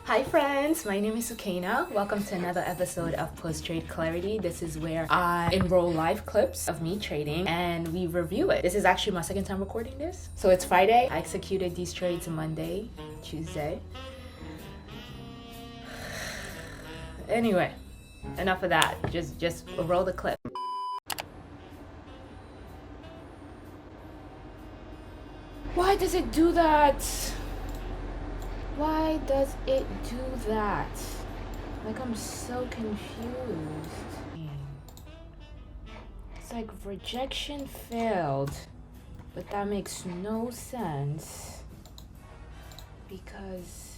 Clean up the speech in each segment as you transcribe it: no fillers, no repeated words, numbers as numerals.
Hi friends, my name is Soukeynaaimee. Welcome to another episode of Post Trade Clarity. This is where I enroll live clips of me trading and we review it. This is actually my second time recording this. So it's Friday. I executed these trades Monday, Tuesday. Anyway, enough of that. Just roll the clip. Why does it do that? Why does it do that? Like, I'm so confused. It's like rejection failed, but that makes no sense because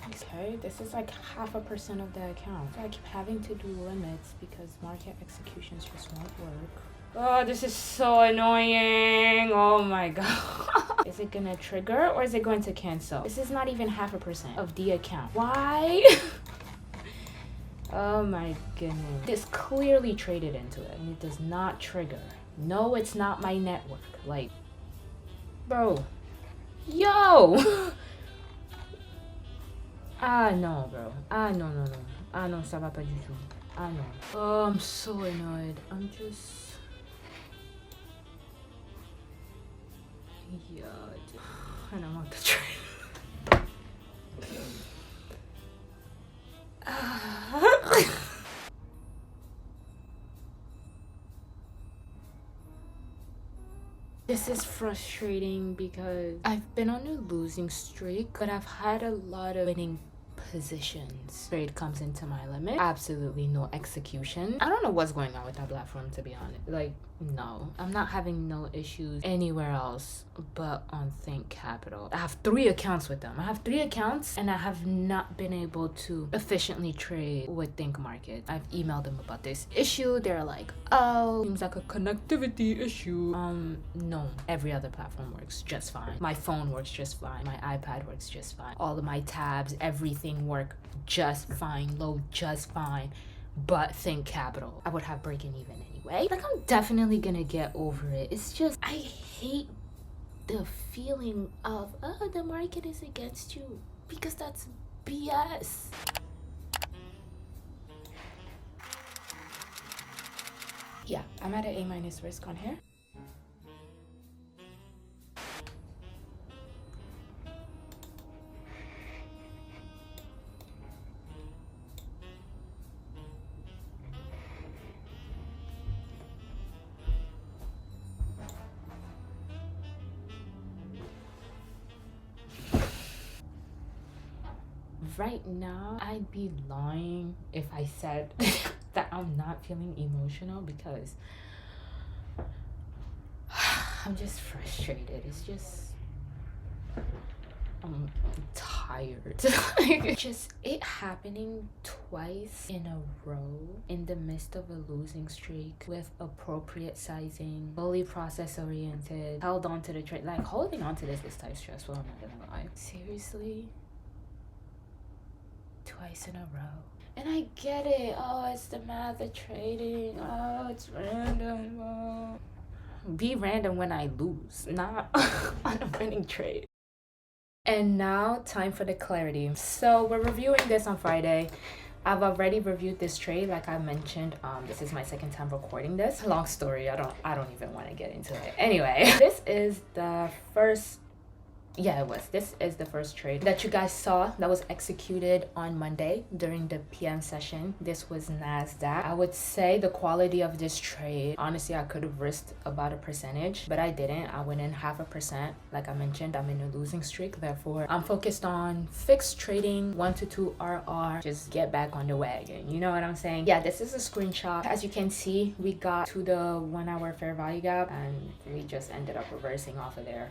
okay, this is like 0.5% of the account. So I keep having to do limits because market executions just won't work. Oh, this is so annoying. Oh my god. Is it gonna trigger or is it going to cancel? This is not even 0.5% of the account. Why? Oh my goodness. This clearly traded into it and it does not trigger. No, it's not my network. Like, bro. Yo! Ah no, bro. Ah no. Ah no, ça va pas du tout. Ah no. Oh, I'm so annoyed. I'm just... Yeah, I don't want the trade. This is frustrating because I've been on a losing streak, but I've had a lot of winning positions. Trade comes into my limit. Absolutely no execution. I don't know what's going on with that platform, to be honest. Like, no. I'm not having no issues anywhere else but on Think Capital. I have 3 accounts with them. I have 3 accounts and I have not been able to efficiently trade with Think Market. I've emailed them about this issue. They're like, oh, seems like a connectivity issue. No. Every other platform works just fine. My phone works just fine. My iPad works just fine. All of my tabs, everything work just fine. Load just fine. But Think Capital, I would have breaking even anyway. Like, I'm definitely gonna get over it. It's just, I hate the feeling of, oh, the market is against you, because that's BS. Yeah, I'm at an A- risk on here. Right now, I'd be lying if I said that I'm not feeling emotional because I'm just frustrated. It's just, I'm tired. Like, just it happening twice in a row in the midst of a losing streak with appropriate sizing, fully process oriented, held on to the trade. Like, holding on to this is type stressful, I'm not gonna lie. Seriously? Twice in a row. And I get it. Oh, it's the math of trading. Oh, it's random. Oh. Be random when I lose, not on a winning trade. And now, time for the clarity. So we're reviewing this on Friday. I've already reviewed this trade, like I mentioned. This is my second time recording this. Long story. I don't even want to get into it. Anyway, this is the first. Yeah, it was. This is the first trade that you guys saw that was executed on Monday during the PM session. This was NASDAQ. I would say the quality of this trade, honestly, I could have risked about a percentage, but I didn't. I went in 0.5%. Like I mentioned, I'm in a losing streak. Therefore, I'm focused on fixed trading, 1 to 2 RR, just get back on the wagon. You know what I'm saying? Yeah, this is a screenshot. As you can see, we got to the 1 hour fair value gap and we just ended up reversing off of there.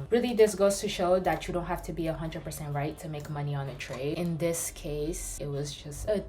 Really, this goes to to show that you don't have to be 100% right to make money on a trade. In this case, it was just a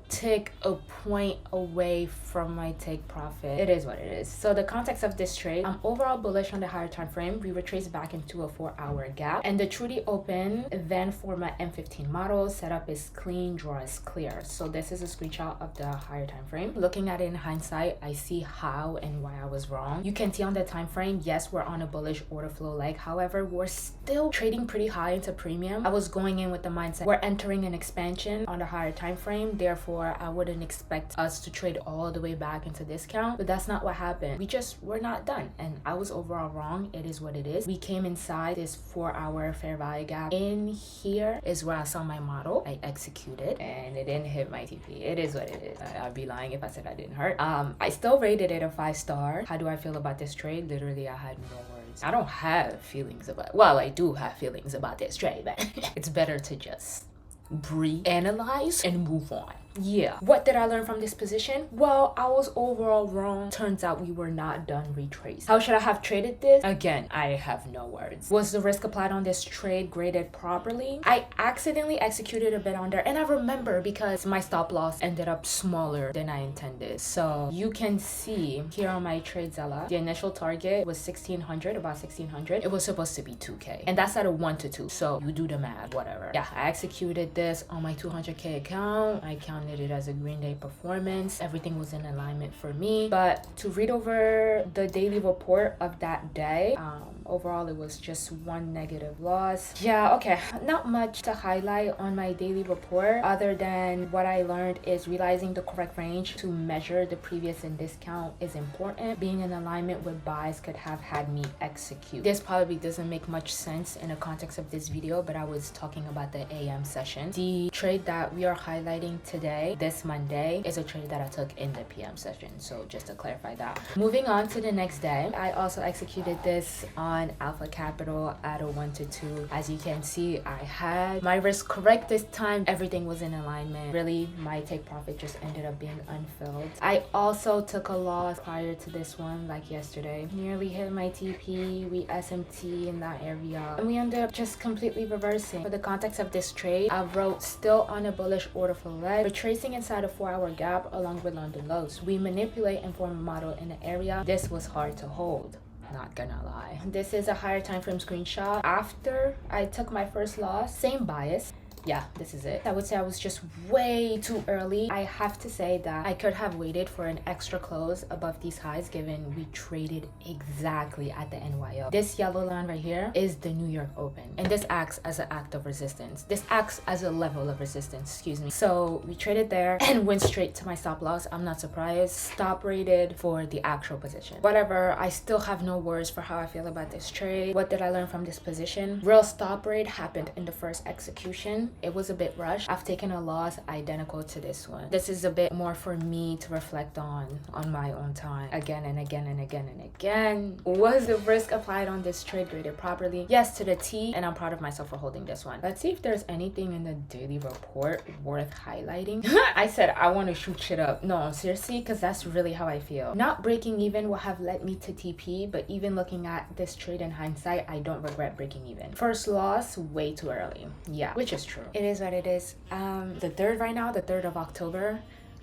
point away from my take profit. It is what it is. So the context of this trade, I'm overall bullish on the higher time frame. We retraced back into a 4-hour gap, and the truly open then for my M15 model. Setup is clean, draw is clear. So this is a screenshot of the higher time frame. Looking at it in hindsight, I see how and why I was wrong. You can see on the time frame, yes, we're on a bullish order flow leg. However, we're still trading pretty high into premium. I was going in with the mindset we're entering an expansion on the higher time frame, therefore I wouldn't expect us to trade all the way back into discount, but that's not what happened. We're not done, and I was overall wrong. It is what it is. We came inside this 4-hour fair value gap. In here is where I saw my model. I executed and it didn't hit my TP. It is what it is. I'd be lying if I said I didn't hurt. I still rated it a 5-star. How do I feel about this trade? Literally, I had no words. I don't have feelings about, well, I do have feelings about this trade, but it's better to just breathe, analyze, and move on. Yeah. What did I learn from this position? Well, I was overall wrong. Turns out we were not done retracing. How should I have traded this? Again, I have no words. Was the risk applied on this trade graded properly? I accidentally executed a bit on there, and I remember because my stop loss ended up smaller than I intended. So you can see here on my TradeZella, the initial target was 1600, about 1600. It was supposed to be 2K, and that's at a 1 to 2. So you do the math, whatever. Yeah, I executed this on my 200K account. I counted it as a green day performance. Everything was in alignment for me. But to read over the daily report of that day, overall it was just one negative loss. Yeah, okay, not much to highlight on my daily report other than what I learned is realizing the correct range to measure the previous and discount is important. Being in alignment with buys could have had me execute. This probably doesn't make much sense in the context of this video, but I was talking about the AM session. The trade that we are highlighting today, this Monday, is a trade that I took in the PM session. So just to clarify that. Moving on to the next day, I also executed this on Alpha Capital at a 1 to 2. As you can see, I had my risk correct this time. Everything was in alignment. Really, my take profit just ended up being unfilled. I also took a loss prior to this one, like yesterday. Nearly hit my TP. We SMT in that area, and we ended up just completely reversing. For the context of this trade, I wrote still on a bullish order flow leg, retracing inside a 4-hour gap along with London lows. We manipulate and form a model in the area. This was hard to hold, not gonna lie. This is a higher time frame screenshot after I took my first loss. Same bias. Yeah, this is it. I would say I was just way too early. I have to say that I could have waited for an extra close above these highs given we traded exactly at the NYO. This yellow line right here is the New York Open, and this acts as an act of resistance. This acts as a level of resistance, excuse me. So we traded there and went straight to my stop loss. I'm not surprised. Stop rated for the actual position. Whatever, I still have no words for how I feel about this trade. What did I learn from this position? Real stop rate happened in the first execution. It was a bit rushed. I've taken a loss identical to this one. This is a bit more for me to reflect on my own time. Again and again and again and again. Was the risk applied on this trade graded properly? Yes, to the T, and I'm proud of myself for holding this one. Let's see if there's anything in the daily report worth highlighting. I said I want to shoot shit up. No, seriously, because that's really how I feel. Not breaking even will have led me to TP, but even looking at this trade in hindsight, I don't regret breaking even. First loss, way too early. Yeah, which is true. It is what it is. The 3rd right now, the 3rd of October.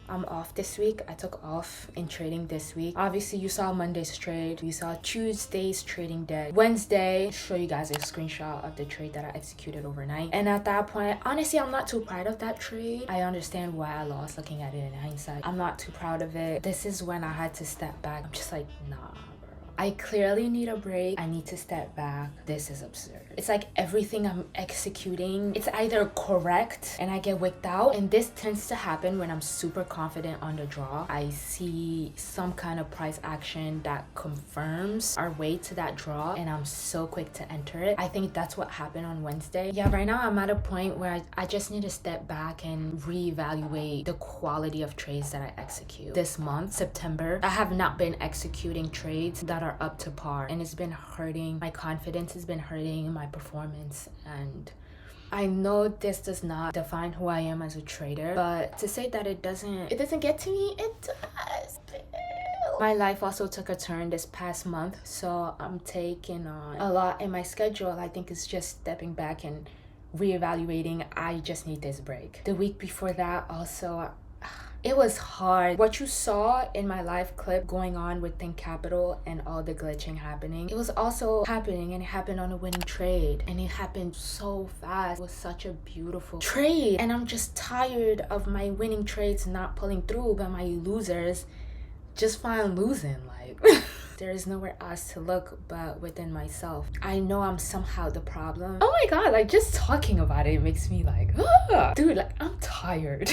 I'm off this week. I took off in trading this week. Obviously, you saw Monday's trade. You saw Tuesday's trading dead. Wednesday, show you guys a screenshot of the trade that I executed overnight. And at that point, honestly, I'm not too proud of that trade. I understand why I lost looking at it in hindsight. I'm not too proud of it. This is when I had to step back. I'm just like, nah. I clearly need a break. I need to step back. This is absurd. It's like everything I'm executing, it's either correct and I get wicked out, and this tends to happen when I'm super confident on the draw. I see some kind of price action that confirms our way to that draw, and I'm so quick to enter it. I think that's what happened on Wednesday. Yeah, right now I'm at a point where I just need to step back and reevaluate the quality of trades that I execute. This month, September, I have not been executing trades that are up to par, and it's been hurting. My confidence has been hurting my performance, and I know this does not define who I am as a trader, but to say that it doesn't get to me, it does. My life also took a turn this past month, so I'm taking on a lot in my schedule. I think it's just stepping back and reevaluating. I just need this break. The week before that also, it was hard. What you saw in my live clip going on with Think Capital and all the glitching happening, it was also happening, and it happened on a winning trade, and it happened so fast. It was such a beautiful trade, and I'm just tired of my winning trades not pulling through, but my losers just fine losing. Like there is nowhere else to look but within myself. I know I'm somehow the problem. Oh my god, like just talking about it makes me like, dude, like I'm tired.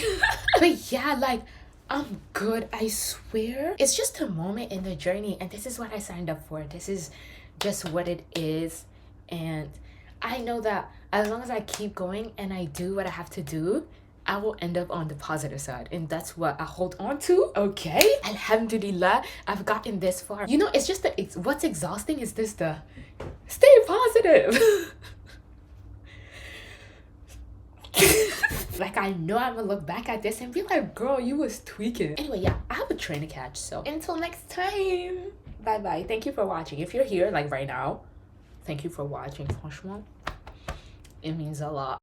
But yeah, like I'm good, I swear. It's just a moment in the journey, and this is what I signed up for. This is just what it is, and I know that as long as I keep going and I do what I have to do, I will end up on the positive side, and that's what I hold on to. Okay, alhamdulillah, I've gotten this far. You know, it's just that what's exhausting is this, the stay positive. Like I know I'm gonna look back at this and be like, girl, you was tweaking. Anyway, yeah, I have a train to catch, so until next time, bye bye. Thank you for watching. If you're here like right now, thank you for watching. Franchement, it means a lot.